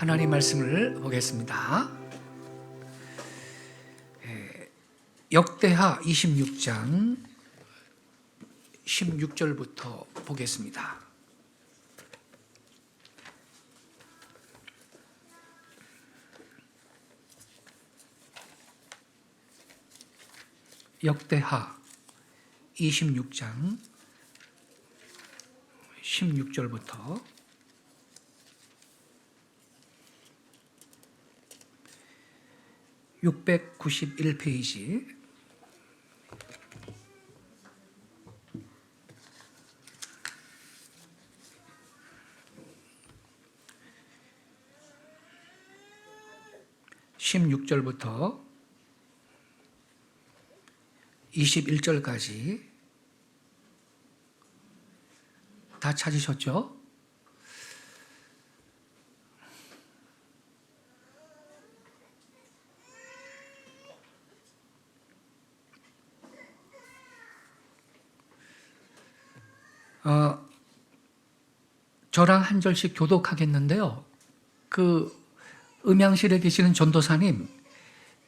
하나님 말씀을 보겠습니다. 역대하 26장 16절부터 보겠습니다. 역대하 26장 16절부터 691페이지 (16절부터) 21절까지 다 찾으셨죠? 저랑 한 절씩 교독하겠는데요. 그 음향실에 계시는 전도사님,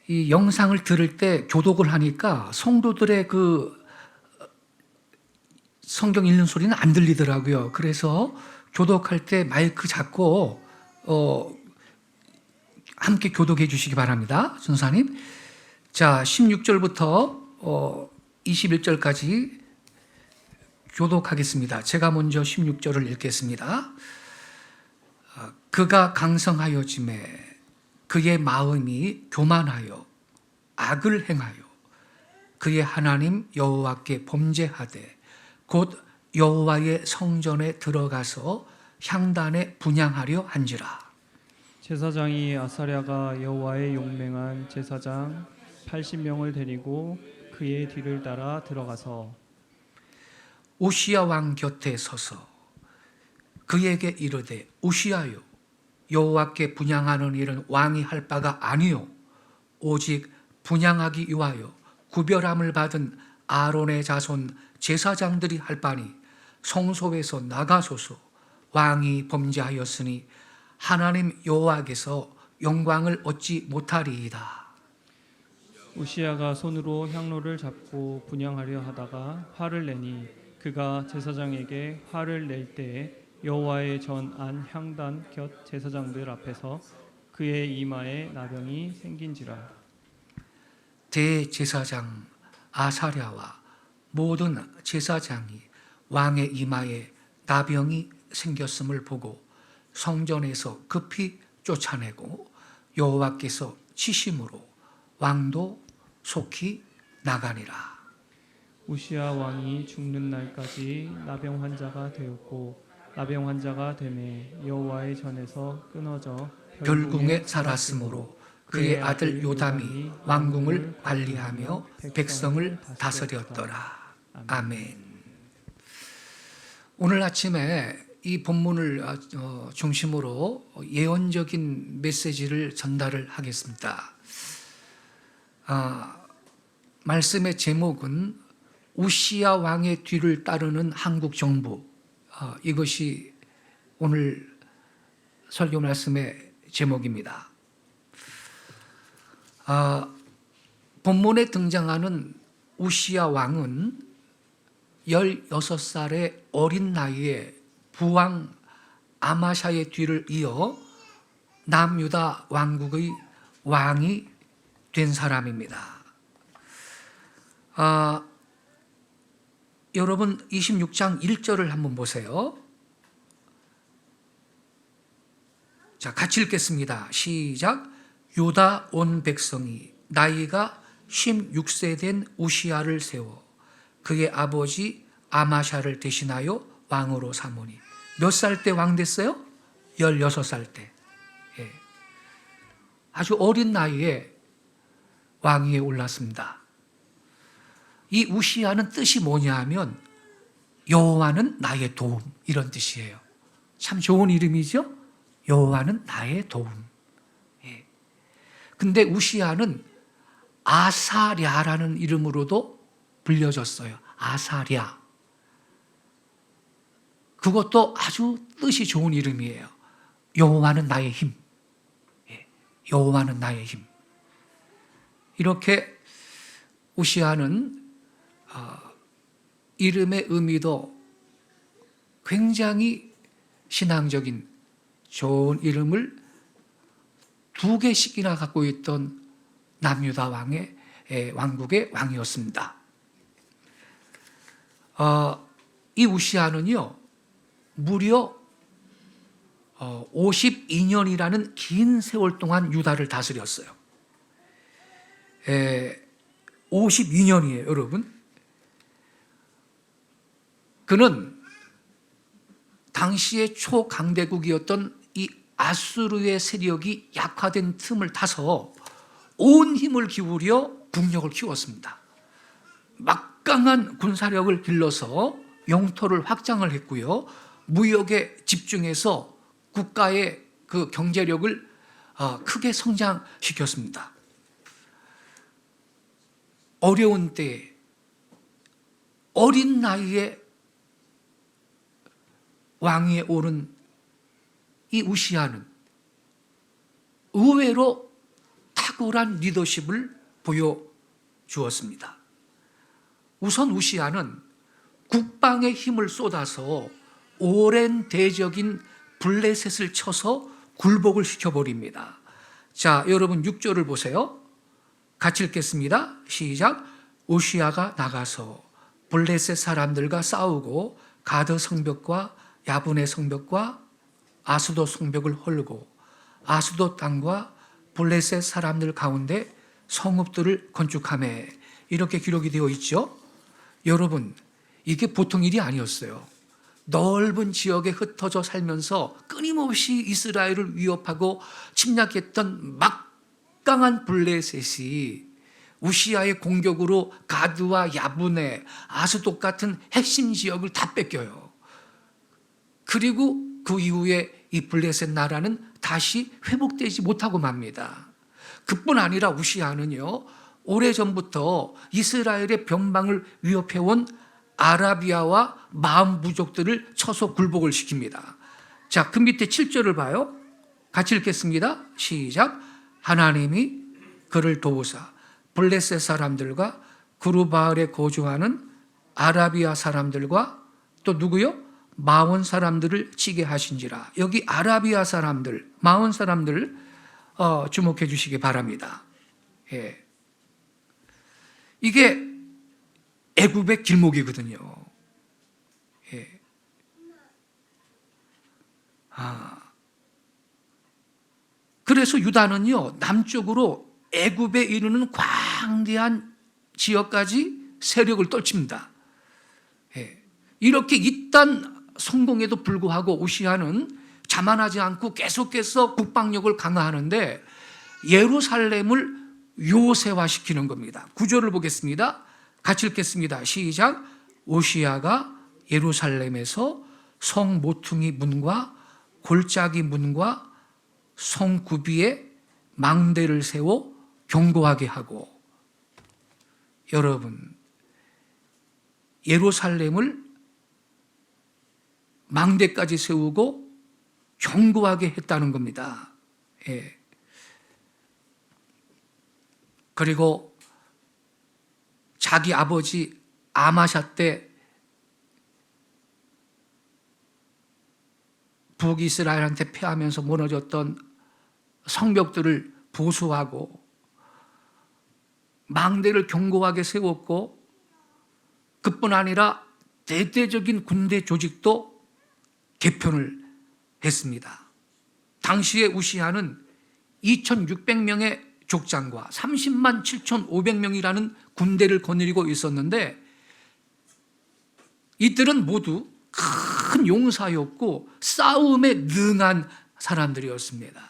이 영상을 들을 때 교독을 하니까 성도들의 그 성경 읽는 소리는 안 들리더라고요. 그래서 교독할 때 마이크 잡고 함께 교독해 주시기 바랍니다. 전도사님. 자, 16절부터 21절까지 교독하겠습니다. 제가 먼저 16절을 읽겠습니다. 그가 강성하여짐에 그의 마음이 교만하여 악을 행하여 그의 하나님 여호와께 범죄하되 곧 여호와의 성전에 들어가서 향단에 분향하려 한지라. 제사장이 아사랴가 여호와의 용맹한 제사장 80명을 데리고 그의 뒤를 따라 들어가서 우시야 왕 곁에 서서 그에게 이르되 우시야여, 여호와께 분향하는 일은 왕이 할 바가 아니요 오직 분향하기 위하여 구별함을 받은 아론의 자손 제사장들이 할 바니 성소에서 나가소서. 왕이 범죄하였으니 하나님 여호와께서 영광을 얻지 못하리이다. 우시야가 손으로 향로를 잡고 분향하려 하다가 화를 내니 그가 제사장에게 화를 낼 때에 여호와의 전 안 향단 곁 제사장들 앞에서 그의 이마에 나병이 생긴지라. 대제사장 아사랴와 모든 제사장이 왕의 이마에 나병이 생겼음을 보고 성전에서 급히 쫓아내고 여호와께서 치심으로 왕도 속히 나가니라. 우시야 왕이 죽는 날까지 나병 환자가 되었고 나병 환자가 되매 여호와의 전에서 끊어져 별궁에 살았으므로 그의 아들 요담이 왕궁을 관리하며 백성을 다스렸더라. 아멘. 오늘 아침에 이 본문을 중심으로 예언적인 메시지를 전달을 하겠습니다. 말씀의 제목은 우시야 왕의 뒤를 따르는 한국 정부, 이것이 오늘 설교 말씀의 제목입니다. 본문에 등장하는 우시야 왕은 16살의 어린 나이에 부왕 아마샤의 뒤를 이어 남유다 왕국의 왕이 된 사람입니다. 여러분 26장 1절을 한번 보세요. 자, 같이 읽겠습니다. 시작. 유다 온 백성이 나이가 16세 된 우시야를 세워 그의 아버지 아마샤를 대신하여 왕으로 삼으니. 몇 살 때 왕 됐어요? 16살 때. 예. 아주 어린 나이에 왕위에 올랐습니다. 이 우시야는 뜻이 뭐냐 하면 여호와는 나의 도움, 이런 뜻이에요. 참 좋은 이름이죠? 여호와는 나의 도움. 예. 근데 우시야는 아사랴라는 이름으로도 불려졌어요. 아사랴. 그것도 아주 뜻이 좋은 이름이에요. 여호와는 나의 힘. 여호와는 나의 힘. 이렇게 우시아는 이름의 의미도 굉장히 신앙적인 좋은 이름을 2개씩이나 갖고 있던 남유다 왕국의 왕이었습니다. 이 우시아는요, 무려 52년이라는 긴 세월 동안 유다를 다스렸어요. 52년이에요, 여러분. 그는 당시의 초강대국이었던 이 아수르의 세력이 약화된 틈을 타서 온 힘을 기울여 국력을 키웠습니다. 막강한 군사력을 길러서 영토를 확장을 했고요. 무역에 집중해서 국가의 그 경제력을 크게 성장시켰습니다. 어려운 때에 어린 나이에 왕위에 오른 이 우시아는 의외로 탁월한 리더십을 보여주었습니다. 우선 우시아는 국방에 힘을 쏟아서 오랜 대적인 블레셋을 쳐서 굴복을 시켜버립니다. 자, 여러분 6절을 보세요. 같이 읽겠습니다. 시작. 우시아가 나가서 블레셋 사람들과 싸우고 가드 성벽과 야분의 성벽과 아수도 성벽을 헐고 아수도 땅과 블레셋 사람들 가운데 성읍들을 건축하매, 이렇게 기록이 되어 있죠. 여러분, 이게 보통 일이 아니었어요. 넓은 지역에 흩어져 살면서 끊임없이 이스라엘을 위협하고 침략했던 막강한 블레셋이 우시아의 공격으로 가드와 야분의 아수도 같은 핵심 지역을 다 뺏겨요. 그리고 그 이후에 이 블레셋 나라는 다시 회복되지 못하고 맙니다. 그뿐 아니라 우시아는요, 오래전부터 이스라엘의 변방을 위협해온 아라비아와 마음 부족들을 쳐서 굴복을 시킵니다. 자, 그 밑에 7절을 봐요. 같이 읽겠습니다. 시작. 하나님이 그를 도우사 블레셋 사람들과 구르바알에 거주하는 아라비아 사람들과 또 누구요? 마온 사람들을 치게 하신지라. 여기 아라비아 사람들, 마온 사람들 주목해 주시기 바랍니다. 예. 이게 애굽의 길목이거든요. 예. 그래서 유다는요, 남쪽으로 애굽에 이르는 광대한 지역까지 세력을 떨칩니다. 예. 이렇게 이딴 성공에도 불구하고 우시아는 자만하지 않고 계속해서 국방력을 강화하는데 예루살렘을 요새화시키는 겁니다. 9절을 보겠습니다. 같이 읽겠습니다. 시작. 우시아가 예루살렘에서 성 모퉁이 문과 골짜기 문과 성 구비에 망대를 세워 견고하게 하고, 여러분, 예루살렘을 망대까지 세우고 견고하게 했다는 겁니다. 예. 그리고 자기 아버지 아마샤 때 북이스라엘한테 패하면서 무너졌던 성벽들을 보수하고 망대를 견고하게 세웠고, 그뿐 아니라 대대적인 군대 조직도 개편을 했습니다. 당시에 우시아는 2600명의 족장과 30만 7500명이라는 군대를 거느리고 있었는데, 이들은 모두 큰 용사였고 싸움에 능한 사람들이었습니다.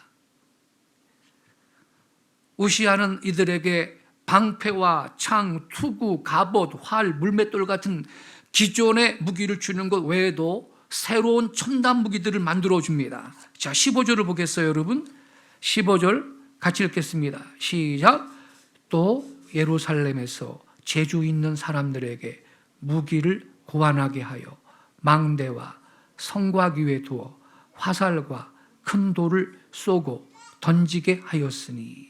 우시아는 이들에게 방패와 창, 투구, 갑옷, 활, 물맷돌 같은 기존의 무기를 주는 것 외에도 새로운 첨단 무기들을 만들어 줍니다. 자, 15절을 보겠어요, 여러분. 15절 같이 읽겠습니다. 시작. 또 예루살렘에서 재주 있는 사람들에게 무기를 고안하게 하여 망대와 성곽 위에 두어 화살과 큰 돌을 쏘고 던지게 하였으니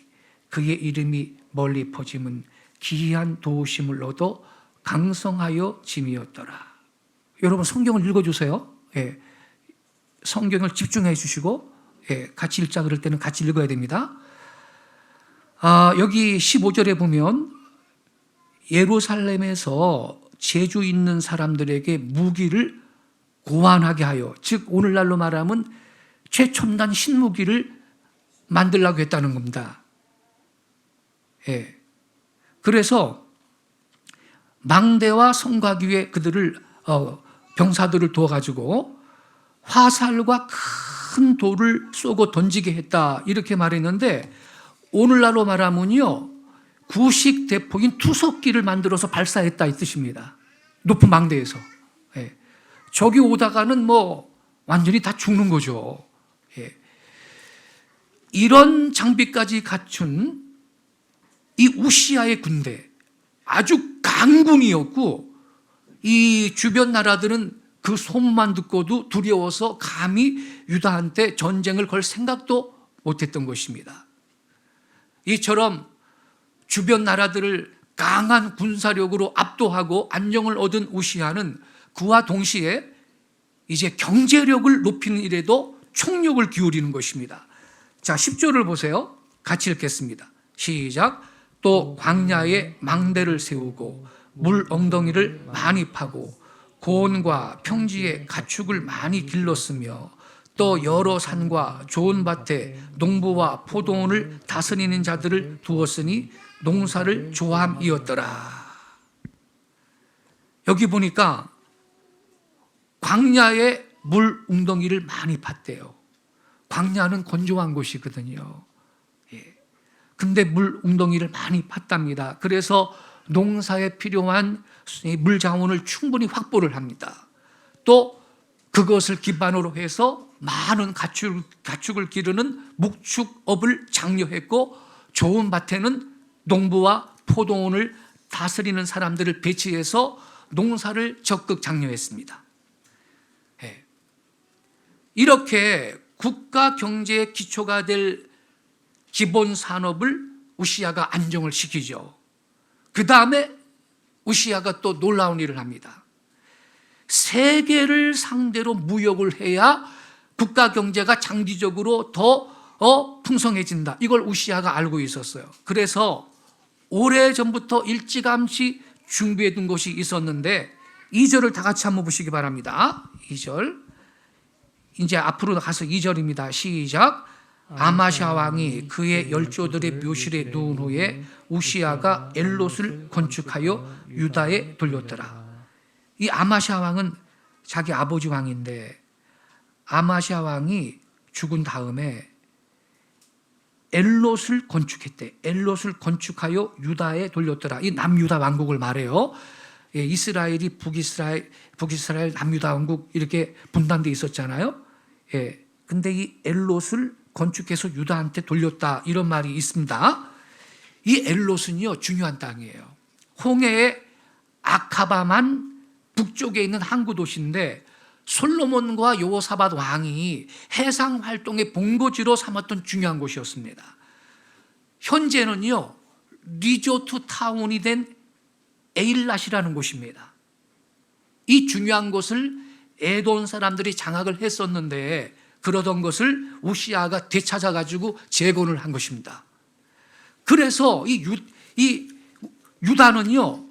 그의 이름이 멀리 퍼짐은 기이한 도우심을 얻어 강성하여 짐이었더라. 여러분 성경을 읽어주세요. 예. 성경을 집중해 주시고 같이 읽자 그럴 때는 같이 읽어야 됩니다. 여기 15절에 보면 예루살렘에서 재주 있는 사람들에게 무기를 고안하게 하여, 즉 오늘날로 말하면 최첨단 신무기를 만들려고 했다는 겁니다. 그래서 망대와 성곽 위에 그들을 병사들을 두어가지고 화살과 큰 돌을 쏘고 던지게 했다 이렇게 말했는데, 오늘날로 말하면요 구식 대폭인 투석기를 만들어서 발사했다 이 뜻입니다. 높은 망대에서. 적이 오다가는 완전히 다 죽는 거죠. 이런 장비까지 갖춘 이 우시아의 군대, 아주 강군이었고 이 주변 나라들은 그 소문만 듣고도 두려워서 감히 유다한테 전쟁을 걸 생각도 못했던 것입니다. 이처럼 주변 나라들을 강한 군사력으로 압도하고 안정을 얻은 우시아는 그와 동시에 이제 경제력을 높이는 일에도 총력을 기울이는 것입니다. 자, 10절을 보세요. 같이 읽겠습니다. 시작. 또 광야에 망대를 세우고 물 엉덩이를 많이 파고 고원과 평지에 가축을 많이 길렀으며 또 여러 산과 좋은 밭에 농부와 포도원을 다스리는 자들을 두었으니 농사를 조함이었더라. 여기 보니까 광야에 물 웅덩이를 많이 팠대요. 광야는 건조한 곳이거든요. 근데 물 웅덩이를 많이 팠답니다. 그래서 농사에 필요한 물 자원을 충분히 확보를 합니다. 또 그것을 기반으로 해서 많은 가축을 기르는 목축업을 장려했고, 좋은 밭에는 농부와 포도원을 다스리는 사람들을 배치해서 농사를 적극 장려했습니다. 이렇게 국가 경제의 기초가 될 기본 산업을 우시아가 안정을 시키죠. 그 다음에 우시아가 또 놀라운 일을 합니다. 세계를 상대로 무역을 해야 국가 경제가 장기적으로 더 풍성해진다. 이걸 우시아가 알고 있었어요. 그래서 오래전부터 일찌감치 준비해 둔 것이 있었는데, 2절을 다 같이 한번 보시기 바랍니다. 2절. 이제 앞으로 가서 2절입니다. 시작. 아마샤 왕이 그의 열조들의 묘실에 누운 후에 우시아가 엘롯을 건축하여 유다에 돌렸더라. 이 아마샤 왕은 자기 아버지 왕인데, 아마샤 왕이 죽은 다음에 엘롯을 건축했대. 엘롯을 건축하여 유다에 돌렸더라. 이 남유다 왕국을 말해요. 이스라엘이 북이스라엘, 남유다 왕국 이렇게 분단돼 있었잖아요. 근데 이 엘롯을 건축해서 유다한테 돌렸다 이런 말이 있습니다. 이 엘롯은요 중요한 땅이에요. 홍해의 아카바만 북쪽에 있는 항구 도시인데, 솔로몬과 여호사밧 왕이 해상 활동의 본거지로 삼았던 중요한 곳이었습니다. 현재는요 리조트 타운이 된 에일랏이라는 곳입니다. 이 중요한 곳을 에돔 사람들이 장악을 했었는데, 그러던 것을 우시아가 되찾아가지고 재건을 한 것입니다. 그래서 이 유다는요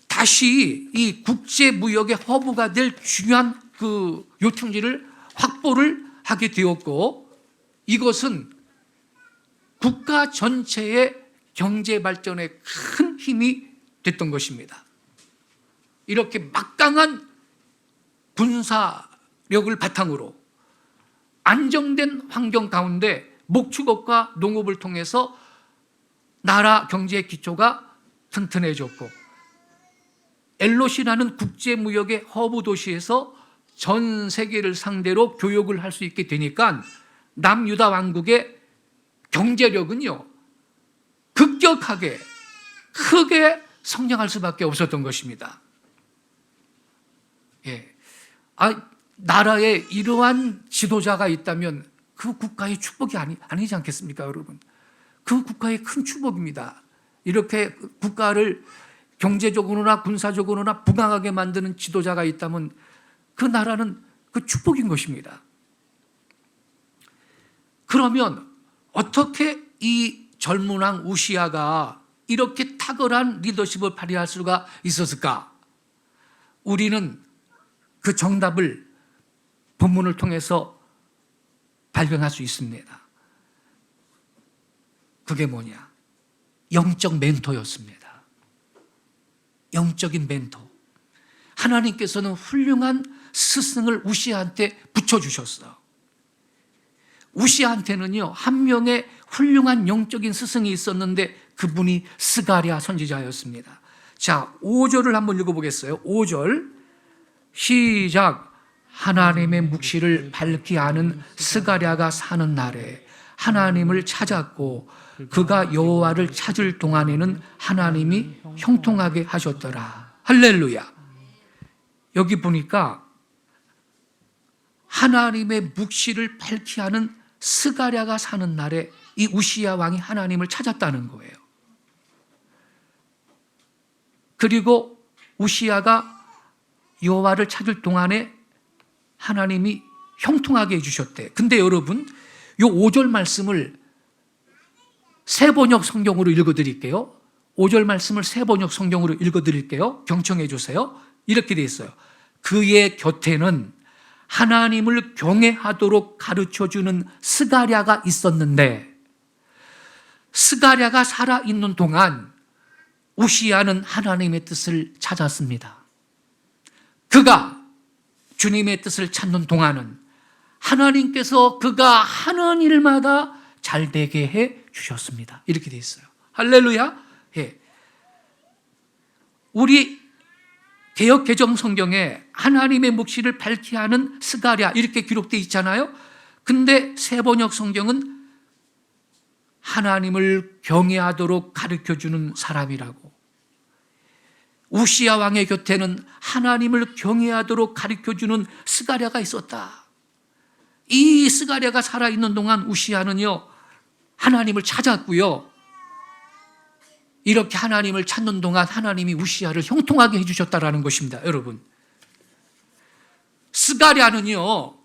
다시 이 국제 무역의 허브가 될 중요한 그 요충지를 확보를 하게 되었고, 이것은 국가 전체의 경제 발전에 큰 힘이 됐던 것입니다. 이렇게 막강한 군사력을 바탕으로 안정된 환경 가운데 목축업과 농업을 통해서 나라 경제의 기초가 튼튼해졌고, 엘롯이라는 국제무역의 허브 도시에서 전 세계를 상대로 교역을 할 수 있게 되니까 남유다 왕국의 경제력은요 급격하게 크게 성장할 수밖에 없었던 것입니다. 나라에 이러한 지도자가 있다면 그 국가의 축복이 아니지 않겠습니까, 여러분? 그 국가의 큰 축복입니다. 이렇게 국가를 경제적으로나 군사적으로나 부강하게 만드는 지도자가 있다면 그 나라는 그 축복인 것입니다. 그러면 어떻게 이 젊은 왕 우시야가 이렇게 탁월한 리더십을 발휘할 수가 있었을까? 우리는 그 정답을 본문을 통해서 발견할 수 있습니다. 그게 뭐냐? 영적 멘토였습니다. 영적인 멘토. 하나님께서는 훌륭한 스승을 우시야한테 붙여주셨어. 우시야한테는요, 한 명의 훌륭한 영적인 스승이 있었는데 그분이 스가랴 선지자였습니다. 자, 5절을 한번 읽어보겠어요. 5절 시작. 하나님의 묵시를 밝히 아는 스가랴가 사는 날에 하나님을 찾았고 그가 여호와를 찾을 동안에는 하나님이 형통하게 하셨더라. 할렐루야. 여기 보니까 하나님의 묵시를 밝히 아는 스가랴가 사는 날에 이 우시야 왕이 하나님을 찾았다는 거예요. 그리고 우시야가 여호와를 찾을 동안에 하나님이 형통하게 해주셨대. 근데 여러분, 요 5절 말씀을 새번역 성경으로 읽어드릴게요. 5절 말씀을 새번역 성경으로 읽어드릴게요. 경청해 주세요. 이렇게 돼 있어요. 그의 곁에는 하나님을 경외하도록 가르쳐주는 스가랴가 있었는데 스가랴가 살아있는 동안 우시야는 하나님의 뜻을 찾았습니다. 그가 주님의 뜻을 찾는 동안은 하나님께서 그가 하는 일마다 잘 되게 해 주셨습니다. 이렇게 돼 있어요. 할렐루야. 예. 우리 개역 개정 성경에 하나님의 묵시를 밝히 하는 스가랴 이렇게 기록되어 있잖아요. 근데 새번역 성경은 하나님을 경외하도록 가르쳐주는 사람이라고. 우시야 왕의 곁에는 하나님을 경외하도록 가르쳐주는 스가랴가 있었다. 이 스가랴가 살아있는 동안 우시야는요, 하나님을 찾았고요. 이렇게 하나님을 찾는 동안 하나님이 우시야를 형통하게 해주셨다라는 것입니다. 여러분, 스가랴는요,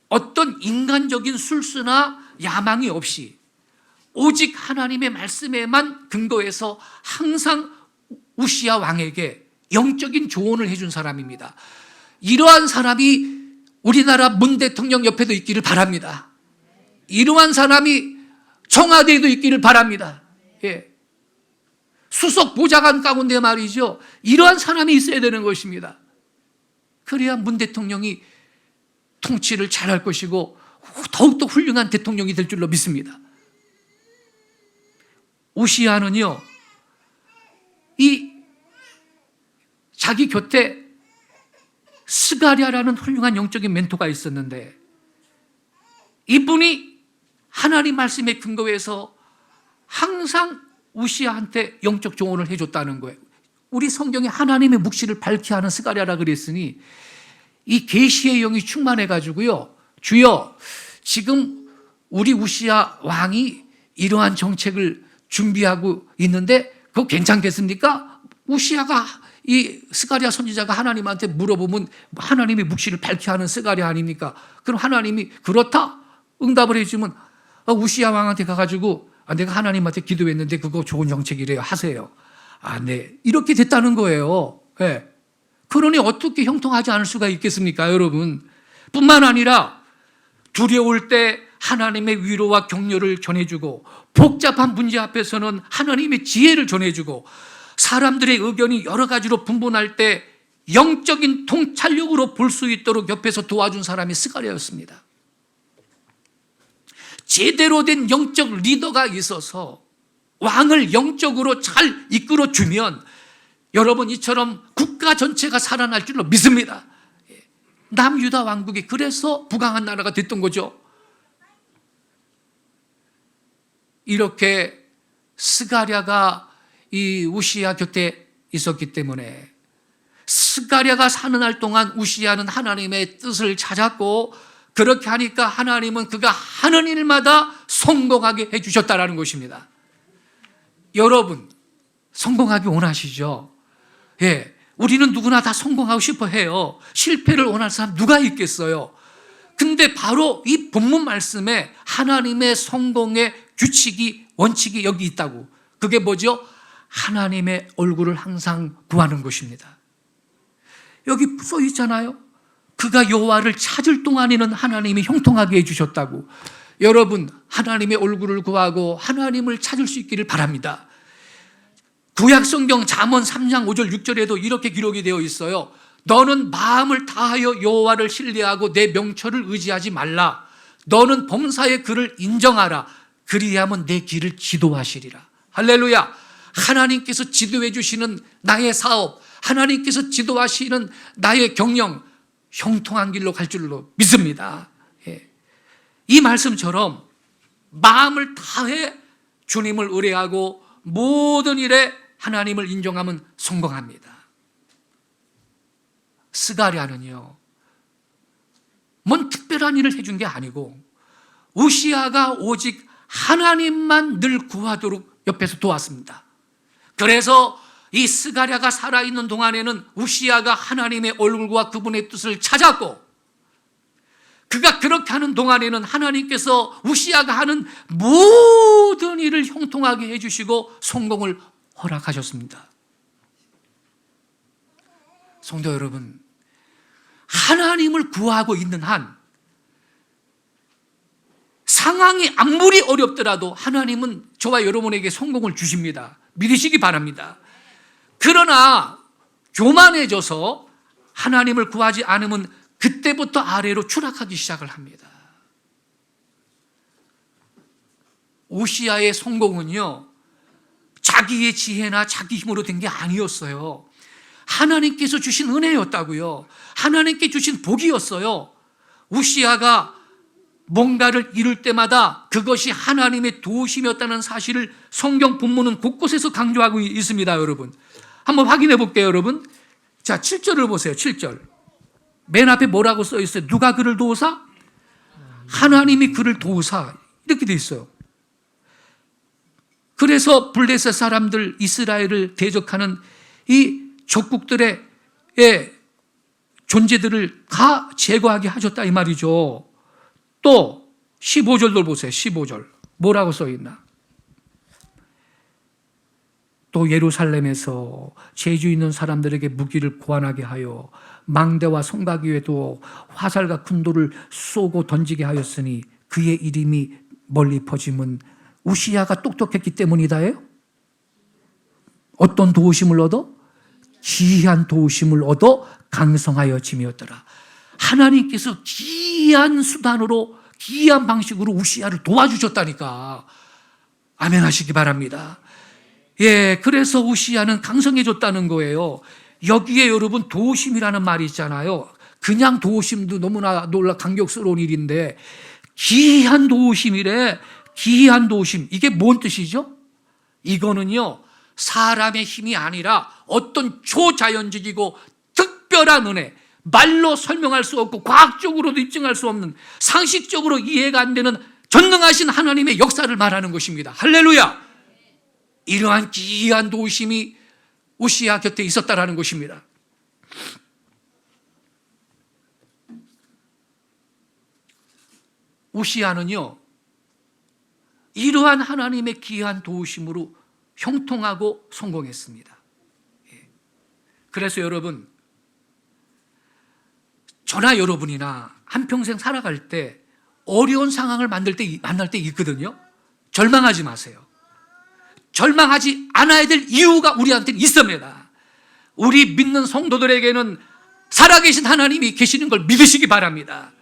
어떤 인간적인 술수나 야망이 없이 오직 하나님의 말씀에만 근거해서 항상 우시야 왕에게 영적인 조언을 해준 사람입니다. 이러한 사람이 우리나라 문 대통령 옆에도 있기를 바랍니다. 이러한 사람이 청와대에도 있기를 바랍니다. 예. 수석 보좌관 가운데 말이죠. 이러한 사람이 있어야 되는 것입니다. 그래야 문 대통령이 통치를 잘할 것이고 더욱더 훌륭한 대통령이 될 줄로 믿습니다. 우시야는요, 이 자기 곁에 스가랴라는 훌륭한 영적인 멘토가 있었는데 이분이 하나님 말씀에 근거해서 항상 우시야한테 영적 조언을 해줬다는 거예요. 우리 성경에 하나님의 묵시를 밝히 하는 스가랴라 그랬으니 이 계시의 영이 충만해가지고요, 주여 지금 우리 우시야 왕이 이러한 정책을 준비하고 있는데 그거 괜찮겠습니까? 우시야가 이 스가랴 선지자가 하나님한테 물어보면 하나님의 묵시를 밝히 하는 스가랴 아닙니까? 그럼 하나님이 그렇다? 응답을 해주면 우시야 왕한테 가가지고 내가 하나님한테 기도했는데 그거 좋은 정책이래요. 하세요. 네. 이렇게 됐다는 거예요. 네. 그러니 어떻게 형통하지 않을 수가 있겠습니까, 여러분? 뿐만 아니라 두려울 때 하나님의 위로와 격려를 전해주고 복잡한 문제 앞에서는 하나님의 지혜를 전해주고 사람들의 의견이 여러 가지로 분분할 때 영적인 통찰력으로 볼 수 있도록 옆에서 도와준 사람이 스가랴였습니다. 제대로 된 영적 리더가 있어서 왕을 영적으로 잘 이끌어주면 여러분 이처럼 국가 전체가 살아날 줄로 믿습니다. 남유다 왕국이 그래서 부강한 나라가 됐던 거죠. 이렇게 스가랴가 이 우시야 곁에 있었기 때문에 스가랴가 사는 날 동안 우시야는 하나님의 뜻을 찾았고 그렇게 하니까 하나님은 그가 하는 일마다 성공하게 해주셨다라는 것입니다. 여러분, 성공하기 원하시죠? 예, 우리는 누구나 다 성공하고 싶어 해요. 실패를 원할 사람 누가 있겠어요? 근데 바로 이 본문 말씀에 하나님의 성공의 규칙이, 원칙이 여기 있다고. 그게 뭐죠? 하나님의 얼굴을 항상 구하는 것입니다. 여기 써 있잖아요. 그가 여호와를 찾을 동안에는 하나님이 형통하게 해주셨다고. 여러분, 하나님의 얼굴을 구하고 하나님을 찾을 수 있기를 바랍니다. 구약성경 잠언 3장 5절 6절에도 이렇게 기록이 되어 있어요. 너는 마음을 다하여 여호와를 신뢰하고 내 명철을 의지하지 말라. 너는 범사의 그를 인정하라. 그리하면 내 길을 지도하시리라. 할렐루야. 하나님께서 지도해 주시는 나의 사업, 하나님께서 지도하시는 나의 경영, 형통한 길로 갈 줄로 믿습니다. 예. 이 말씀처럼 마음을 다해 주님을 의뢰하고 모든 일에 하나님을 인정하면 성공합니다. 스가랴는요, 뭔 특별한 일을 해준 게 아니고 우시아가 오직 하나님만 늘 구하도록 옆에서 도왔습니다. 그래서 이 스가랴가 살아있는 동안에는 우시아가 하나님의 얼굴과 그분의 뜻을 찾았고, 그가 그렇게 하는 동안에는 하나님께서 우시아가 하는 모든 일을 형통하게 해주시고 성공을 허락하셨습니다. 성도 여러분, 하나님을 구하고 있는 한 상황이 아무리 어렵더라도 하나님은 저와 여러분에게 성공을 주십니다. 믿으시기 바랍니다. 그러나 교만해져서 하나님을 구하지 않으면 그때부터 아래로 추락하기 시작을 합니다. 우시아의 성공은요, 자기의 지혜나 자기 힘으로 된 게 아니었어요. 하나님께서 주신 은혜였다고요. 하나님께 주신 복이었어요. 우시아가 뭔가를 이룰 때마다 그것이 하나님의 도우심이었다는 사실을 성경 본문은 곳곳에서 강조하고 있습니다. 여러분, 한번 확인해 볼게요. 여러분, 자, 7절을 보세요. 7절 맨 앞에 뭐라고 써 있어요? 누가 그를 도우사? 하나님이 그를 도우사, 이렇게 돼 있어요. 그래서 블레셋 사람들, 이스라엘을 대적하는 이 적국들의 존재들을 다 제거하게 하셨다 이 말이죠. 또 15절도 보세요. 15절 뭐라고 써 있나? 또 예루살렘에서 재주 있는 사람들에게 무기를 고안하게 하여 망대와 성곽 위에도 화살과 큰 돌을 쏘고 던지게 하였으니 그의 이름이 멀리 퍼짐은 우시아가 똑똑했기 때문이다예요? 어떤 도우심을 얻어? 기이한 도우심을 얻어 강성하여 짐이었더라. 하나님께서 기이한 수단으로, 기이한 방식으로 우시아를 도와주셨다니까. 아멘 하시기 바랍니다. 예, 그래서 우시아는 강성해졌다는 거예요. 여기에 여러분 도우심이라는 말이 있잖아요. 그냥 도우심도 너무나 놀라 감격스러운 일인데 기이한 도우심이래. 기이한 도우심, 이게 뭔 뜻이죠? 이거는요, 사람의 힘이 아니라 어떤 초자연적이고 특별한 은혜, 말로 설명할 수 없고 과학적으로도 입증할 수 없는, 상식적으로 이해가 안 되는 전능하신 하나님의 역사를 말하는 것입니다. 할렐루야! 이러한 기이한 도우심이 우시아 곁에 있었다라는 것입니다. 우시아는요, 이러한 하나님의 기이한 도우심으로 형통하고 성공했습니다. 그래서 여러분, 저나 여러분이나 한평생 살아갈 때 어려운 상황을 만날 때 있거든요. 절망하지 마세요. 절망하지 않아야 될 이유가 우리한테는 있습니다. 우리 믿는 성도들에게는 살아계신 하나님이 계시는 걸 믿으시기 바랍니다.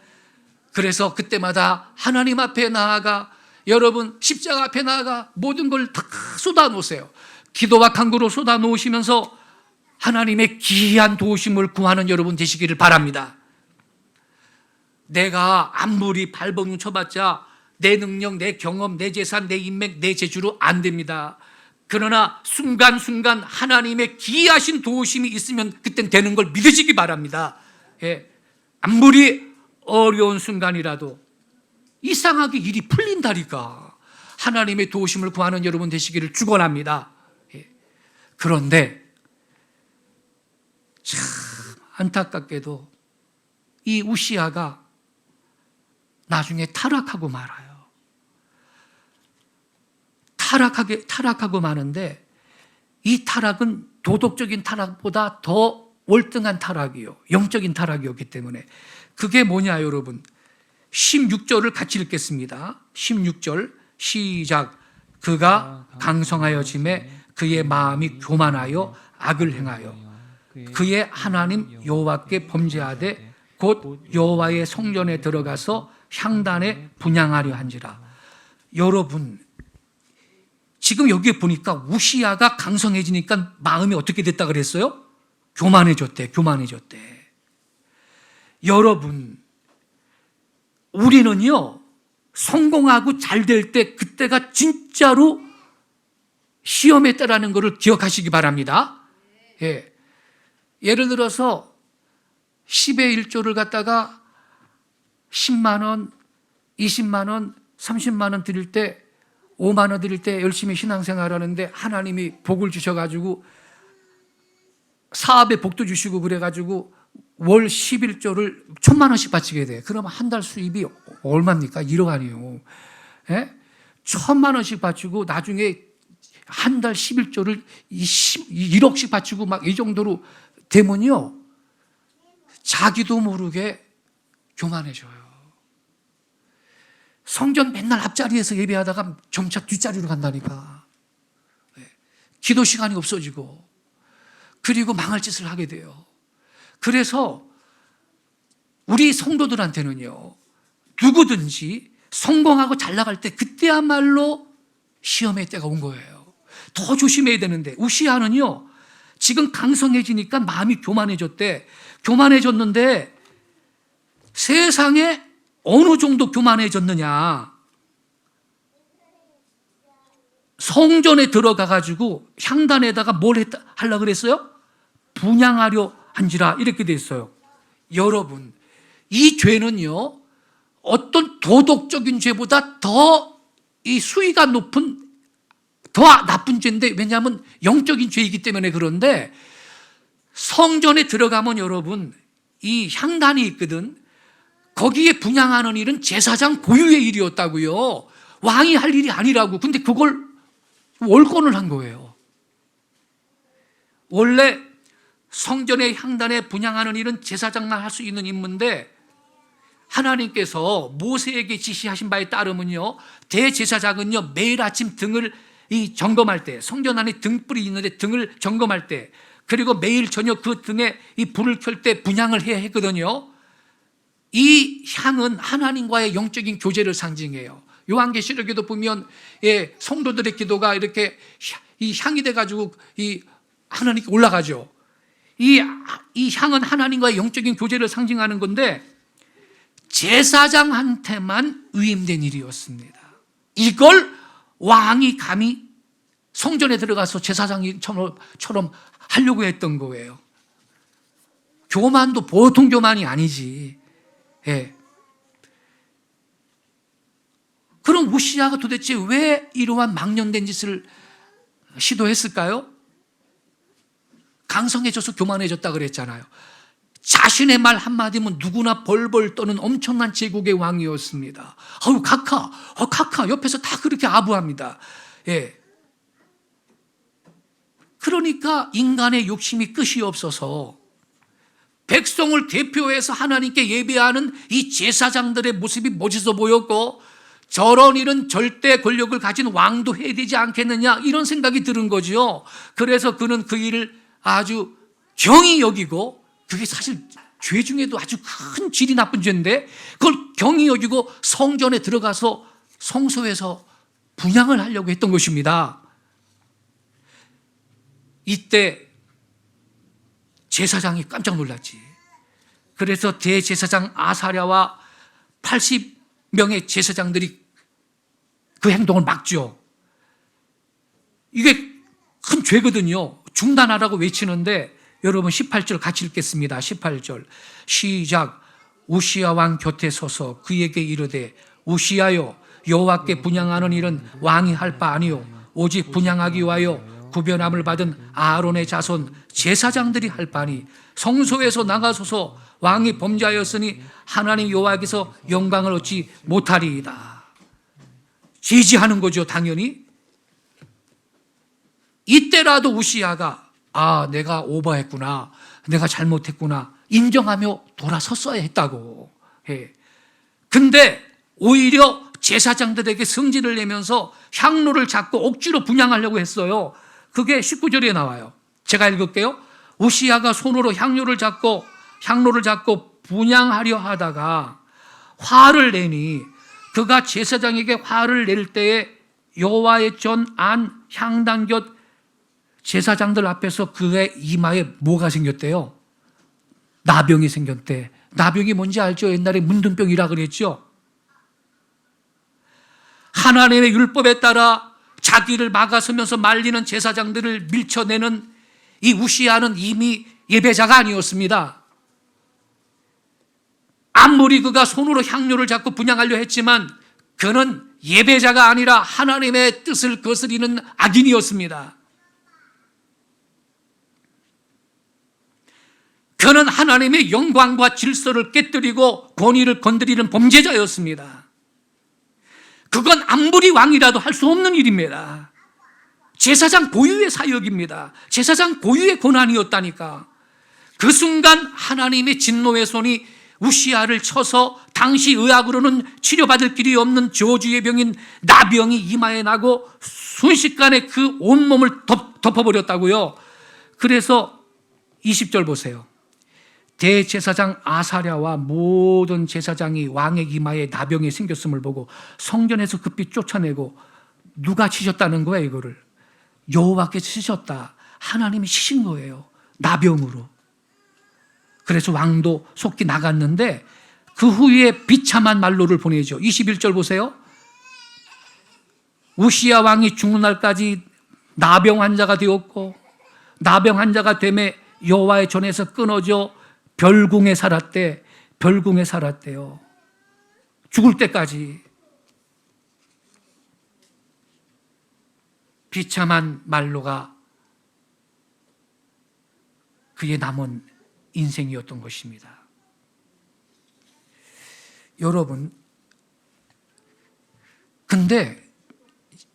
그래서 그때마다 하나님 앞에 나아가, 여러분 십자가 앞에 나아가 모든 걸 다 쏟아놓으세요. 기도와 간구로 쏟아놓으시면서 하나님의 기이한 도우심을 구하는 여러분 되시기를 바랍니다. 내가 아무리 발버둥 쳐봤자 내 능력, 내 경험, 내 재산, 내 인맥, 내 재주로 안 됩니다. 그러나 순간순간 하나님의 기이하신 도우심이 있으면 그땐 되는 걸 믿으시기 바랍니다. 예. 아무리 어려운 순간이라도 이상하게 일이 풀린다니까. 하나님의 도우심을 구하는 여러분 되시기를 축원합니다. 예. 그런데 참 안타깝게도 이 우시아가 나중에 타락하고 말아요. 타락하고 마는데 이 타락은 도덕적인 타락보다 더 월등한 타락이요, 영적인 타락이었기 때문에. 그게 뭐냐 여러분, 16절을 같이 읽겠습니다. 16절 시작. 그가 강성하여짐에 그의 마음이 교만하여 악을 행하여 그의 하나님 여호와께 범죄하되 곧 여호와의 성전에 들어가서 향단에 분향하려 한지라. 여러분, 지금 여기에 보니까 우시아가 강성해지니까 마음이 어떻게 됐다 그랬어요? 교만해졌대. 여러분, 우리는요, 성공하고 잘 될 때 그때가 진짜로 시험의 때라는 것을 기억하시기 바랍니다. 예. 예를 들어서 10의 1조를 갖다가 10만 원, 20만 원, 30만 원 드릴 때, 5만 원 드릴 때 열심히 신앙생활 하는데 하나님이 복을 주셔가지고 사업에 복도 주시고 그래가지고 월 11조를 1,000만 원씩 바치게 돼. 그러면 한 달 수입이 얼마입니까? 1억 아니에요. 예? 1,000만 원씩 바치고 나중에 한 달 11조를 1억씩 바치고 막 이 정도로 되면요, 자기도 모르게 교만해져요. 성전 맨날 앞자리에서 예배하다가 점차 뒷자리로 간다니까. 기도 시간이 없어지고, 그리고 망할 짓을 하게 돼요. 그래서 우리 성도들한테는요, 누구든지 성공하고 잘 나갈 때 그때야말로 시험의 때가 온 거예요. 더 조심해야 되는데, 우시아는요, 지금 강성해지니까 마음이 교만해졌는데 세상에 어느 정도 교만해졌느냐, 성전에 들어가가지고 향단에다가 뭘 하려고 그랬어요? 분향하려 한지라, 이렇게 돼 있어요. 여러분, 이 죄는요, 어떤 도덕적인 죄보다 더 이 수위가 높은, 더 나쁜 죄인데, 왜냐하면 영적인 죄이기 때문에. 그런데 성전에 들어가면 여러분, 이 향단이 있거든. 거기에 분향하는 일은 제사장 고유의 일이었다고요. 왕이 할 일이 아니라고. 근데 그걸 월권을 한 거예요. 원래 성전의 향단에 분향하는 일은 제사장만 할 수 있는 임무인데, 하나님께서 모세에게 지시하신 바에 따르면요, 대제사장은요, 매일 아침 등을 점검할 때, 성전 안에 등불이 있는데 등을 점검할 때, 그리고 매일 저녁 그 등에 이 불을 켤 때 분향을 해야 했거든요. 이 향은 하나님과의 영적인 교제를 상징해요. 요한계시록에도 보면, 예, 성도들의 기도가 이렇게 이 향이 돼가지고 이 하나님께 올라가죠. 이 향은 하나님과의 영적인 교제를 상징하는 건데, 제사장한테만 위임된 일이었습니다. 이걸 왕이 감히 성전에 들어가서 제사장처럼 하려고 했던 거예요. 교만도 보통 교만이 아니지. 예. 그럼 우시아가 도대체 왜 이러한 망령된 짓을 시도했을까요? 강성해져서 교만해졌다 그랬잖아요. 자신의 말 한마디면 누구나 벌벌 떠는 엄청난 제국의 왕이었습니다. 카카 옆에서 다 그렇게 아부합니다. 예. 그러니까 인간의 욕심이 끝이 없어서 백성을 대표해서 하나님께 예배하는 이 제사장들의 모습이 멋있어 보였고, 저런 일은 절대 권력을 가진 왕도 해야 되지 않겠느냐, 이런 생각이 드는 거죠. 그래서 그는 그 일을 아주 경히 여기고, 그게 사실 죄 중에도 아주 큰 질이 나쁜 죄인데 그걸 경히 여기고 성전에 들어가서 성소에서 분향을 하려고 했던 것입니다. 이때 제사장이 깜짝 놀랐지. 그래서 대제사장 아사랴와 80명의 제사장들이 그 행동을 막죠. 이게 큰 죄거든요. 중단하라고 외치는데, 여러분 18절 같이 읽겠습니다. 18절 시작. 우시야 왕 곁에 서서 그에게 이르되 우시야여, 여호와께 분향하는 일은 왕이 할 바 아니요 오직 분향하기 위하여 구변함을 받은 아론의 자손 제사장들이 할 바니 성소에서 나가소서. 왕이 범죄하였으니 하나님 여호와께서 영광을 얻지 못하리이다. 제지하는 거죠. 당연히 이때라도 우시야가 내가 오버했구나, 내가 잘못했구나 인정하며 돌아섰어야 했다고 해. 근데 오히려 제사장들에게 성질을 내면서 향로를 잡고 억지로 분향하려고 했어요. 그게 19절에 나와요. 제가 읽을게요. 우시야가 손으로 향로를 잡고 분향하려 하다가 화를 내니 그가 제사장에게 화를 낼 때에 여호와의 전 안 향단 곁 제사장들 앞에서 그의 이마에 뭐가 생겼대요? 나병이 생겼대. 나병이 뭔지 알죠? 옛날에 문둥병이라 그랬죠. 하나님의 율법에 따라 자기를 막아서면서 말리는 제사장들을 밀쳐내는 이 우시야는 이미 예배자가 아니었습니다. 아무리 그가 손으로 향료를 잡고 분향하려 했지만 그는 예배자가 아니라 하나님의 뜻을 거스리는 악인이었습니다. 그는 하나님의 영광과 질서를 깨뜨리고 권위를 건드리는 범죄자였습니다. 그건 아무리 왕이라도 할 수 없는 일입니다. 제사장 고유의 사역입니다. 제사장 고유의 권한이었다니까. 그 순간 하나님의 진노의 손이 우시야를 쳐서 당시 의학으로는 치료받을 길이 없는 저주의 병인 나병이 이마에 나고 순식간에 그 온몸을 덮어버렸다고요. 그래서 20절 보세요. 대제사장 아사랴와 모든 제사장이 왕의 이마에 나병이 생겼음을 보고 성전에서 급히 쫓아내고, 누가 치셨다는 거야 이거를? 여호와께서 치셨다. 하나님이 치신 거예요. 나병으로. 그래서 왕도 속기 나갔는데 그 후에 비참한 말로를 보내죠. 21절 보세요. 우시야 왕이 죽는 날까지 나병 환자가 되었고, 나병 환자가 되매 여호와의 전에서 끊어져 별궁에 살았대. 별궁에 살았대요. 죽을 때까지. 비참한 말로가 그의 남은 인생이었던 것입니다. 여러분, 근데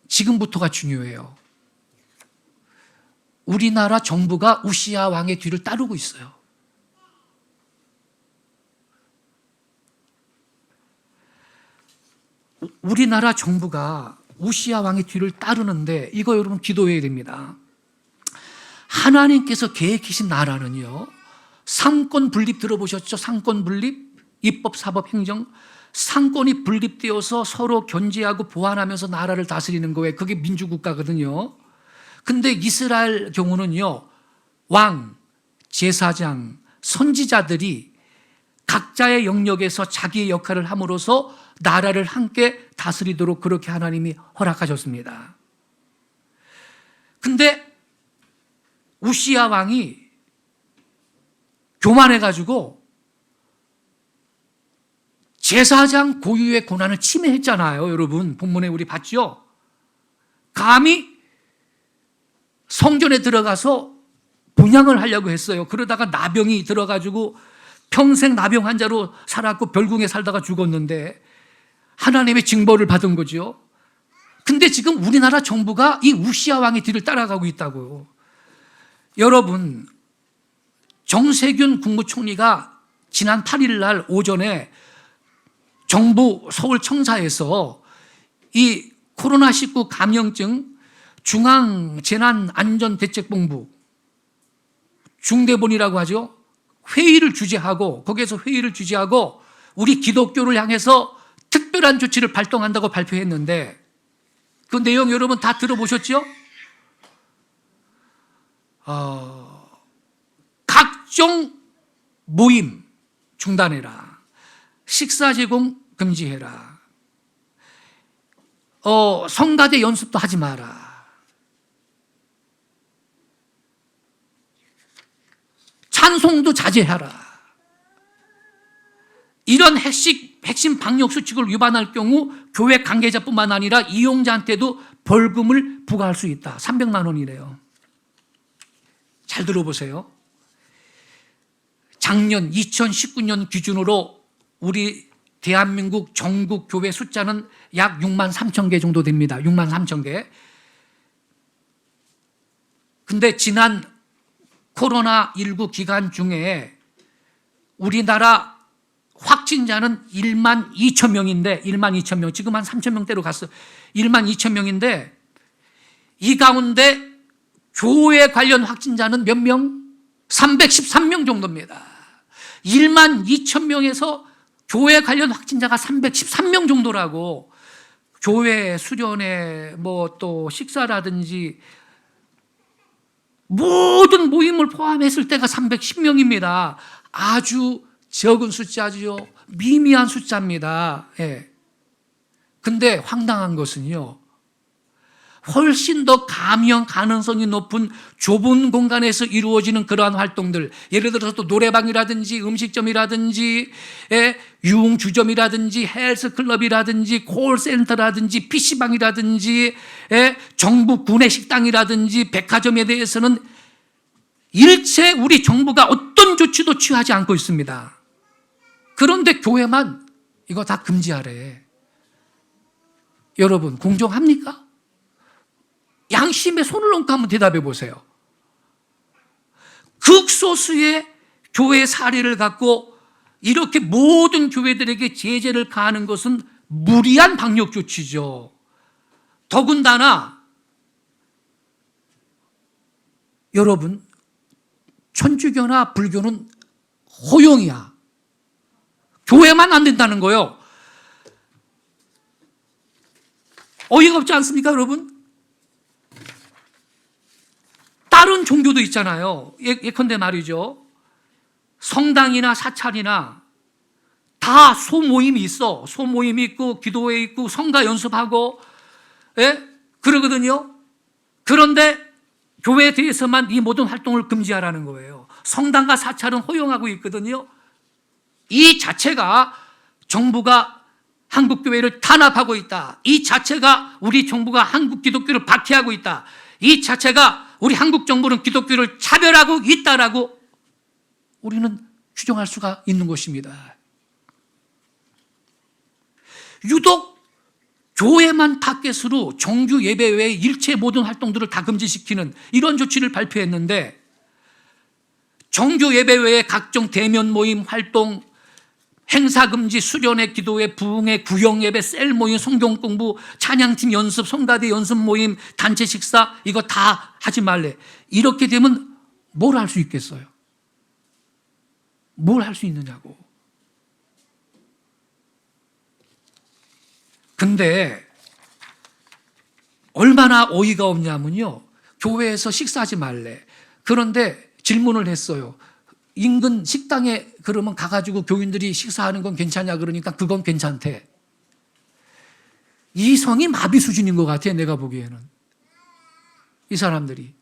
지금부터가 중요해요. 우리나라 정부가 우시야 왕의 뒤를 따르고 있어요. 우리나라 정부가 우시야 왕의 뒤를 따르는데 이거 여러분 기도해야 됩니다. 하나님께서 계획하신 나라는요, 상권 분립 들어보셨죠? 상권 분립, 입법, 사법, 행정. 상권이 분립되어서 서로 견제하고 보완하면서 나라를 다스리는 거예요. 그게 민주국가거든요. 근데 이스라엘 경우는요, 왕, 제사장, 선지자들이 각자의 영역에서 자기의 역할을 함으로써 나라를 함께 다스리도록 그렇게 하나님이 허락하셨습니다. 근데 우시야 왕이 교만해가지고 제사장 고유의 권한을 침해했잖아요. 여러분 본문에 우리 봤죠? 감히 성전에 들어가서 분향을 하려고 했어요. 그러다가 나병이 들어가지고 평생 나병 환자로 살았고 별궁에 살다가 죽었는데 하나님의 징벌을 받은 거죠. 근데 지금 우리나라 정부가 이 우시야 왕의 뒤를 따라가고 있다고요. 여러분, 정세균 국무총리가 지난 8일 날 오전에 정부 서울청사에서 이 코로나19 감염증 중앙재난안전대책본부 중대본이라고 하죠. 회의를 주재하고 거기에서 회의를 주재하고 우리 기독교를 향해서 특별한 조치를 발동한다고 발표했는데 그 내용 여러분 다 들어보셨죠? 각종 모임 중단해라. 식사 제공 금지해라. 성가대 연습도 하지 마라. 찬송도 자제하라. 이런 핵심 방역 수칙을 위반할 경우 교회 관계자뿐만 아니라 이용자한테도 벌금을 부과할 수 있다. 300만 원이래요. 잘 들어보세요. 작년 2019년 기준으로 우리 대한민국 전국 교회 숫자는 약 6만 3천 개 정도 됩니다. 6만 3천 개. 근데 지난 코로나19 기간 중에 우리나라 확진자는 1만 2천 명인데 1만 2천 명, 지금 한 3천 명대로 갔어. 1만 2천 명인데 이 가운데 교회 관련 확진자는 몇 명? 313명 정도입니다. 1만 2천 명에서 교회 관련 확진자가 313명 정도라고. 교회 수련회 뭐 또 식사라든지 모든 모임을 포함했을 때가 310명입니다. 아주 적은 숫자죠. 미미한 숫자입니다. 예. 근데 황당한 것은요, 훨씬 더 감염 가능성이 높은 좁은 공간에서 이루어지는 그러한 활동들, 예를 들어서 또 노래방이라든지 음식점이라든지 유흥주점이라든지 헬스클럽이라든지 콜센터라든지 PC방이라든지 정부 구내식당이라든지 백화점에 대해서는 일체 우리 정부가 어떤 조치도 취하지 않고 있습니다. 그런데 교회만 이거 다 금지하래. 여러분 공정합니까? 양심에 손을 얹고 한번 대답해 보세요. 극소수의 교회 사례를 갖고 이렇게 모든 교회들에게 제재를 가하는 것은 무리한 방역 조치죠. 더군다나 여러분, 천주교나 불교는 허용이야. 교회만 안 된다는 거예요. 어이가 없지 않습니까, 여러분? 다른 종교도 있잖아요. 예컨대 말이죠. 성당이나 사찰이나 다 소모임이 있어. 소모임이 있고 기도회 있고 성가 연습하고 그러거든요. 그런데 교회에 대해서만 이 모든 활동을 금지하라는 거예요. 성당과 사찰은 허용하고 있거든요. 이 자체가 정부가 한국 교회를 탄압하고 있다. 이 자체가 우리 정부가 한국 기독교를 박해하고 있다. 이 자체가 우리 한국 정부는 기독교를 차별하고 있다라고 우리는 추정할 수가 있는 것입니다. 유독 교회만 타겟으로 정규 예배 외에 일체 모든 활동들을 다 금지시키는 이런 조치를 발표했는데, 정규 예배 외에 각종 대면 모임 활동, 행사 금지, 수련회, 기도회, 부흥회, 구역 예배, 셀 모임, 성경 공부, 찬양팀 연습, 성가대 연습 모임, 단체 식사 이거 다 하지 말래. 이렇게 되면 뭘 할 수 있겠어요? 뭘 할 수 있느냐고. 근데 얼마나 어이가 없냐면요, 교회에서 식사하지 말래. 그런데 질문을 했어요. 인근 식당에 그러면 가가지고 교인들이 식사하는 건 괜찮냐 그러니까 그건 괜찮대. 이성이 마비 수준인 것 같아, 내가 보기에는. 이 사람들이.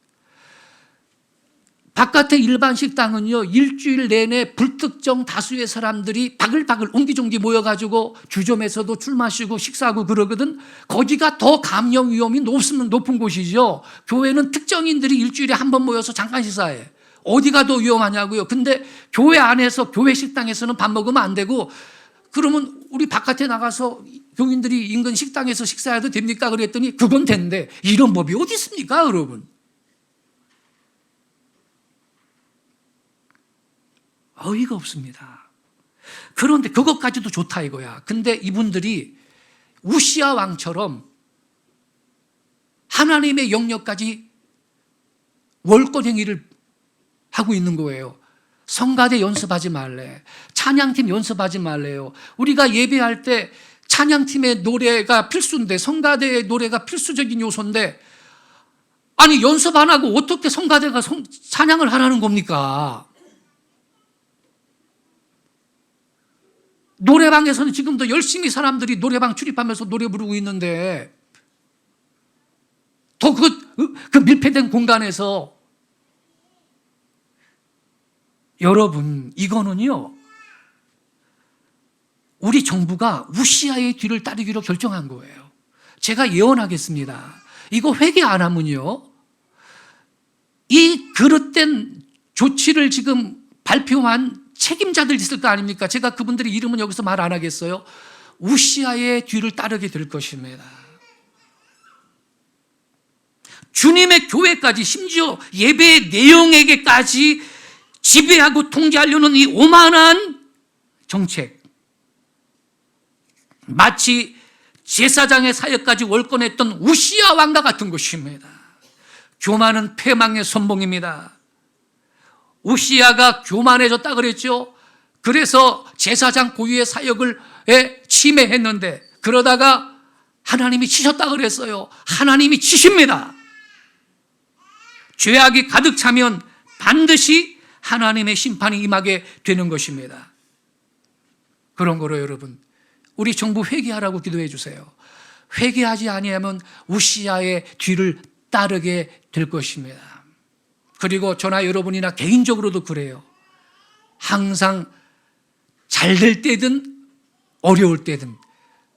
바깥의 일반 식당은요, 일주일 내내 불특정 다수의 사람들이 바글바글 옹기종기 모여가지고 주점에서도 술 마시고 식사하고 그러거든. 거기가 더 감염 위험이 높은 곳이죠. 교회는 특정인들이 일주일에 한 번 모여서 잠깐 식사해. 어디가 더 위험하냐고요. 근데 교회 안에서, 교회 식당에서는 밥 먹으면 안 되고, 그러면 우리 바깥에 나가서 교인들이 인근 식당에서 식사해도 됩니까? 그랬더니 그건 된대. 이런 법이 어디 있습니까, 여러분? 어이가 없습니다. 그런데 그것까지도 좋다 이거야. 근데 이분들이 우시아 왕처럼 하나님의 영역까지 월권 행위를 하고 있는 거예요. 성가대 연습하지 말래. 찬양팀 연습하지 말래요. 우리가 예배할 때 찬양팀의 노래가 필수인데, 성가대의 노래가 필수적인 요소인데, 아니 연습 안 하고 어떻게 성가대가 찬양을 하라는 겁니까? 노래방에서는 지금도 열심히 사람들이 노래방 출입하면서 노래 부르고 있는데, 더 그 밀폐된 공간에서. 여러분, 이거는요, 우리 정부가 우시아의 뒤를 따르기로 결정한 거예요. 제가 예언하겠습니다. 이거 회개 안 하면요, 이 그릇된 조치를 지금 발표한 책임자들 있을 거 아닙니까? 제가 그분들의 이름은 여기서 말 안 하겠어요. 우시아의 뒤를 따르게 될 것입니다. 주님의 교회까지, 심지어 예배의 내용에게까지 지배하고 통제하려는 이 오만한 정책, 마치 제사장의 사역까지 월권했던 우시아 왕과 같은 것입니다. 교만은 패망의 선봉입니다. 우시아가 교만해졌다 그랬죠. 그래서 제사장 고유의 사역을 침해했는데, 그러다가 하나님이 치셨다 그랬어요. 하나님이 치십니다. 죄악이 가득 차면 반드시 하나님의 심판이 임하게 되는 것입니다. 그런 거로 여러분, 우리 정부 회개하라고 기도해 주세요. 회개하지 아니하면 우시아의 뒤를 따르게 될 것입니다. 그리고 저나 여러분이나 개인적으로도 그래요. 항상 잘 될 때든 어려울 때든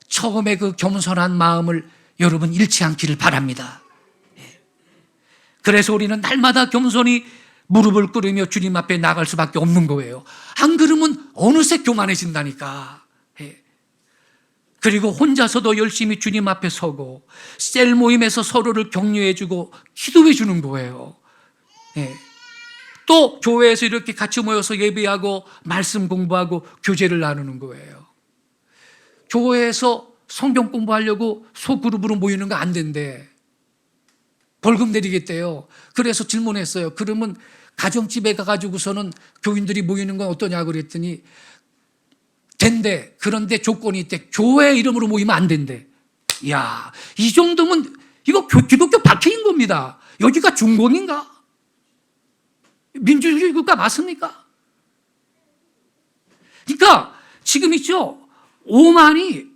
처음에 그 겸손한 마음을 여러분 잃지 않기를 바랍니다. 그래서 우리는 날마다 겸손히 무릎을 꿇으며 주님 앞에 나갈 수밖에 없는 거예요. 안 그러면 어느새 교만해진다니까. 그리고 혼자서도 열심히 주님 앞에 서고 셀 모임에서 서로를 격려해주고 기도해주는 거예요. 또 교회에서 이렇게 같이 모여서 예배하고 말씀 공부하고 교제를 나누는 거예요. 교회에서 성경 공부하려고 소그룹으로 모이는 거 안 된대. 벌금 내리겠대요. 그래서 질문했어요. 그러면 가정집에 가가지고서는 교인들이 모이는 건 어떠냐고 그랬더니 된대. 그런데 조건이 있대. 교회 이름으로 모이면 안 된대. 이야, 이 정도면 이거 기독교 박해인 겁니다. 여기가 중공인가? 민주주의 국가 맞습니까? 그러니까 지금 있죠. 오만이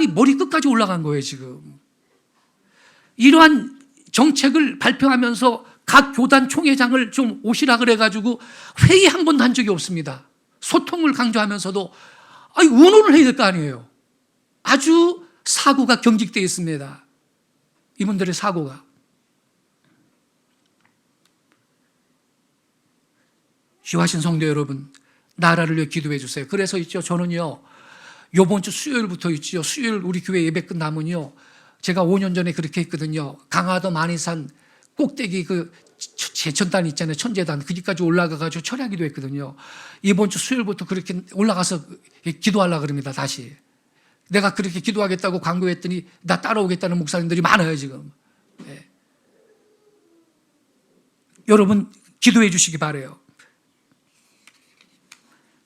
머리끝까지 올라간 거예요, 지금. 이러한 정책을 발표하면서 각 교단 총회장을 좀 오시라 그래가지고 회의 한 번도 한 적이 없습니다. 소통을 강조하면서도 의논을 해야 될 거 아니에요. 아주 사고가 경직되어 있습니다. 이분들의 사고가. 귀하신 성도 여러분, 나라를 위해 기도해 주세요. 그래서 있죠, 저는요, 요번 주 수요일부터 있죠, 수요일 우리 교회 예배 끝나면요, 제가 5년 전에 그렇게 했거든요. 강화도 만이산 꼭대기 그 제천단 있잖아요, 천재단, 거기까지 올라가가지고 철야기도 했거든요. 이번 주 수요일부터 그렇게 올라가서 기도하려고 그럽니다. 다시 내가 그렇게 기도하겠다고 광고했더니 나 따라오겠다는 목사님들이 많아요 지금. 여러분 기도해 주시기 바라요.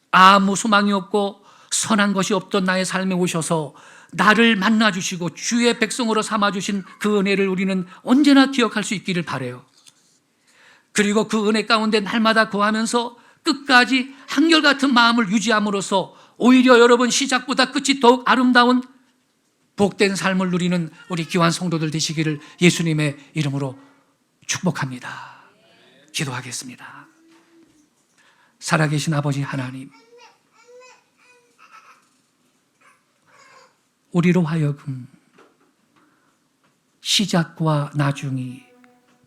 아무 소망이 없고 선한 것이 없던 나의 삶에 오셔서 나를 만나주시고 주의 백성으로 삼아주신 그 은혜를 우리는 언제나 기억할 수 있기를 바라요. 그리고 그 은혜 가운데 날마다 거하면서 끝까지 한결같은 마음을 유지함으로써 오히려 여러분 시작보다 끝이 더욱 아름다운 복된 삶을 누리는 우리 귀한 성도들 되시기를 예수님의 이름으로 축복합니다. 기도하겠습니다. 살아계신 아버지 하나님, 우리로 하여금 시작과 나중이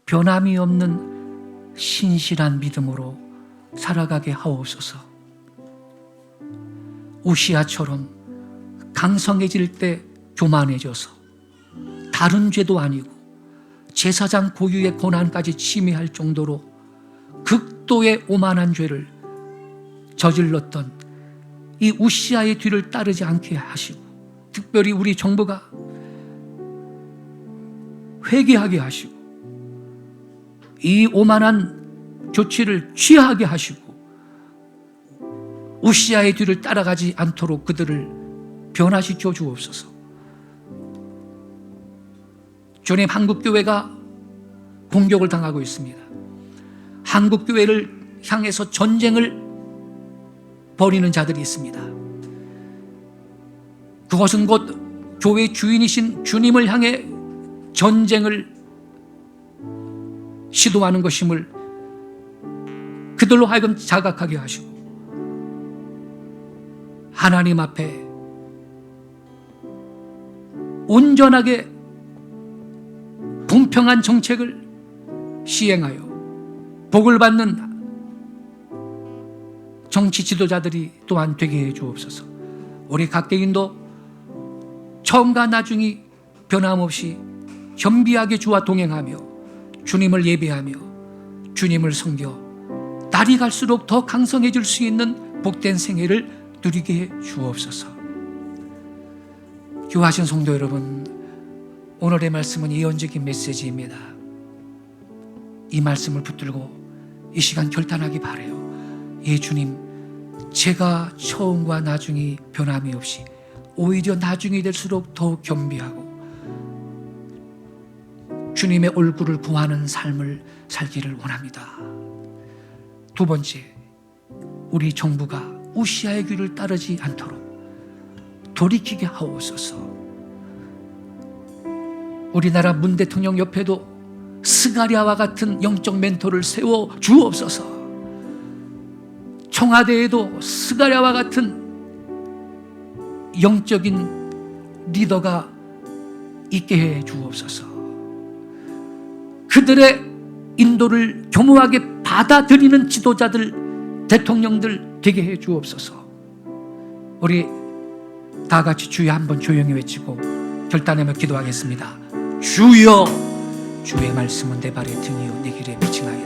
변함이 없는 신실한 믿음으로 살아가게 하옵소서. 우시아처럼 강성해질 때 교만해져서 다른 죄도 아니고 제사장 고유의 권한까지 침해할 정도로 극도의 오만한 죄를 저질렀던 이 우시아의 뒤를 따르지 않게 하시고, 특별히 우리 정부가 회개하게 하시고 이 오만한 조치를 취하게 하시고 우시아의 뒤를 따라가지 않도록 그들을 변화시켜 주옵소서. 주님, 한국교회가 공격을 당하고 있습니다. 한국교회를 향해서 전쟁을 벌이는 자들이 있습니다. 그것은 곧 교회의 주인이신 주님을 향해 전쟁을 시도하는 것임을 그들로 하여금 자각하게 하시고 하나님 앞에 온전하게 분평한 정책을 시행하여 복을 받는 정치 지도자들이 또한 되게 해 주옵소서. 우리 각 개인도 처음과 나중이 변함없이 겸비하게 주와 동행하며 주님을 예배하며 주님을 섬겨 날이 갈수록 더 강성해질 수 있는 복된 생애를 누리게 해 주옵소서. 귀하신 성도 여러분, 오늘의 말씀은 예언적인 메시지입니다. 이 말씀을 붙들고 이 시간 결단하기 바라요. 예, 주님, 제가 처음과 나중이 변함이 없이 오히려 나중이 될수록 더 겸비하고 주님의 얼굴을 구하는 삶을 살기를 원합니다. 두 번째, 우리 정부가 우시아의 길을 따르지 않도록 돌이키게 하옵소서. 우리나라 문 대통령 옆에도 스가랴와 같은 영적 멘토를 세워 주옵소서. 청와대에도 스가랴와 같은 영적인 리더가 있게 해 주옵소서. 그들의 인도를 겸허하게 받아들이는 지도자들, 대통령들 되게 해 주옵소서. 우리 다 같이 주여 한번 조용히 외치고 결단하며 기도하겠습니다. 주여, 주의 말씀은 내 발의 등이요 내 길에 빛이나이다.